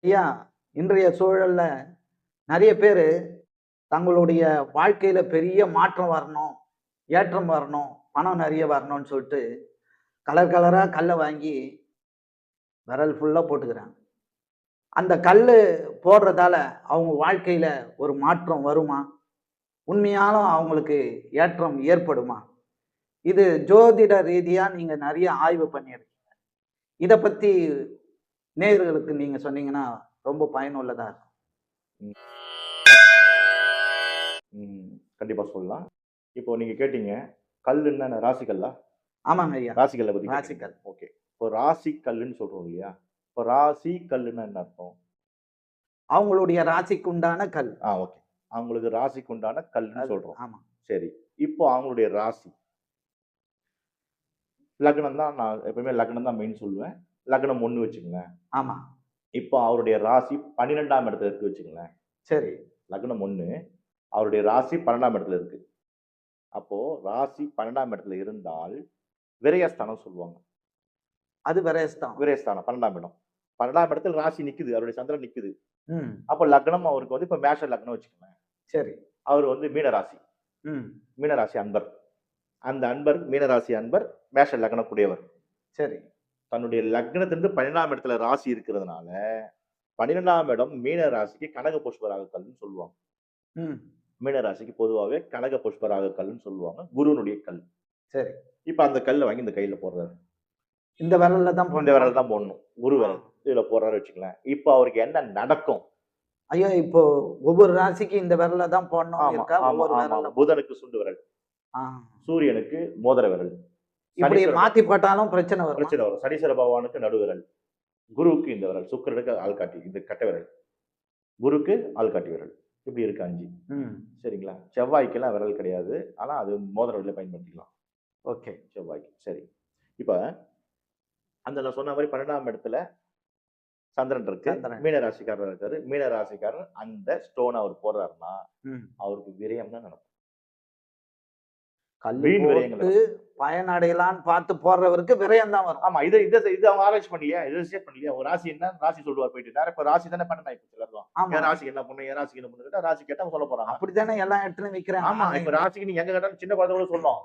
ஐயா, இன்றைய சூழல்ல நெறைய பேரு தங்களுடைய வாழ்க்கையில பெரிய மாற்றம் வரணும், ஏற்றம் வரணும், பணம் நெறைய வரணும்னு சொல்ட்டு, கலர் கலரா கல்ல வாங்கி விரல் ஃபுல்லா போட்டுக்கிறாங்க. அந்த கல்லு போடுறதால அவங்க வாழ்க்கையில ஒரு மாற்றம் வருமா? உண்மையாலும் அவங்களுக்கு ஏற்றம் ஏற்படுமா? இது ஜோதிட ரீதியா நீங்க நெறைய ஆய்வு பண்ணியிருக்கீங்க. இத பத்தி நேயர்களுக்கு நீங்க சொன்னீங்கன்னா, ரொம்ப பயனுள்ளதா இருக்கும். ம். ம். கண்டிப்பா சொல்லலாம். இப்போ நீங்க கேட்டீங்க, கல்லுன்னா என்ன ராசி கல்லா? ஆமாங்க ஐயா. ராசி கல்ல பத்தி கேட்கிறீங்க. ராசிக்கல். ஓகே. இப்போ ராசி கல்லுன்னு சொல்றோம் இல்லையா? இப்போ ராசி கல்லுன்னா என்ன அர்த்தம்? அவங்களுடைய ராசிக்கு உண்டான கல். ஓகே. அவங்களுக்கு ராசிக்கு உண்டான கல்லுன்னு அது சொல்றோம். ஆமா. சரி. இப்போ அவங்களுடைய ராசி. லக்னம் தான் நான் எப்பவுமே லக்னம் தான் மெயின் சொல்லுவேன். லக்னம் 1 வச்சுக்கங்களேன். ஆமா. இப்போ அவருடைய ராசி 12ஆம் இடத்துல இருக்கு வச்சுக்கங்களேன். சரி. லக்னம் 1 அவருடைய ராசி 12ஆம் இடத்துல இருக்கு. அப்போ ராசி 12ஆம் இடத்துல இருந்தால் விரயஸ்தானம் சொல்லுவாங்க. அது விரயஸ்தான். விரயஸ்தானம் 12ஆம் இடம். 12ஆம் இடத்துல ராசி நிக்குது. அவருடைய சந்திரன் நிக்குது. ம். அப்ப லக்னம் அவருக்கு வந்து இப்ப மேஷ லக்னம் வச்சுக்கோங்க. சரி. அவரு வந்து மீன ராசி. ம். மீன ராசி அன்பர். அந்த அன்பர் மீன ராசி அன்பர் மேஷ லக்னக்குடையவர். சரி. தன்னுடைய லக்னத்திலிருந்து 12ஆம் இடத்துல ராசி இருக்கிறதுனால, 12ஆம் இடம் மீன ராசிக்கு கனக புஷ்பராக கல்லுன்னு சொல்லுவாங்க. ம். மீன ராசிக்கு பொதுவாவே கனக புஷ்பராக கல்லுன்னு சொல்லுவாங்க. குருவினுடைய கல். சரி. இப்ப அந்த கல்ல வாங்கி இந்த கையில போடுறாரு. இந்த விரல்ல தான் இந்த போடணுமா? விரல் தான் போடணும். குரு ஆ. விரல். இதுல போடுறாரு வச்சுக்கங்களேன். இப்ப அவருக்கு என்ன நடக்கும்? ஐயா, இப்போ ஒவ்வொரு ராசிக்கு இந்த விரல்ல தான் போடணும்னு ஆமா, இருக்கா? ஆமா, ஒவ்வொரு ஆமா. விரல்ல புதனுக்கு சுண்டு விரல். ஆ. சூரியனுக்கு மோதிர விரல். இப்படி சனீஸ்வர மாத்தி போட்டாலும் பிரச்சனை வருமா? பிரச்சனை வரும். சனீஸ்வர பகவானுக்கு நடுவிரல். குருவுக்கு இந்த விரல். சுக்கிரனுக்கு ஆள்காட்டி. இந்த கட்டை விரல். குருக்கு ஆள்காட்டி விரல். இப்படி இருக்கு 5. ம். சரிங்களா? செவ்வாய்க்கெல்லாம் விரல் கிடையாது. ஆனா அது மோதிர விரல பயன்படுத்திக்கலாம். ஓகே. செவ்வாய்க்கு. சரி. இப்ப அந்த நான் சொன்ன மாரி 12ஆம் இடத்துல சந்திரன் இருக்கு. சந்திரன். மீன ராசிக்காரர் இருக்காரு. மீன ராசிக்காரர் அந்த ஸ்டோன அவர் போடுறாருன்னா, ம். அவருக்கு விரயம் தான் நடக்கும். கல்லு வீண் விரயங்கள் போட்டு நடக்கும். பயனடையலான்னு பார்த்து போடுறவருக்கு விரயம் தான் வரும். ஆமா. இத இத இத அவங்க ஆராய்ச்சி பண்ணலையா? இத ரிசர்ச் பண்ணலையா? உங்க ராசி என்ன? ராசி சொல்லுவார் போயிட்டு. நேரா இப்ப ராசி தானே பண்ணணும் இப்ப எல்லாருக்கும். ஆமா. என் ராசிக்கு என்ன பொண்ணு? என் ராசிக்கு என்ன பொண்ணு கேட்டா, ராசி கேட்டா அவங்க சொல்லப் போறாங்க. அப்படித்தானே எல்லா இடத்துலயும் விக்கிறாங்க. ஆமா. இப்ப ராசிக்கு நீங்க எங்க கேட்டாலும் சின்ன குழந்தை கூட சொல்லும்.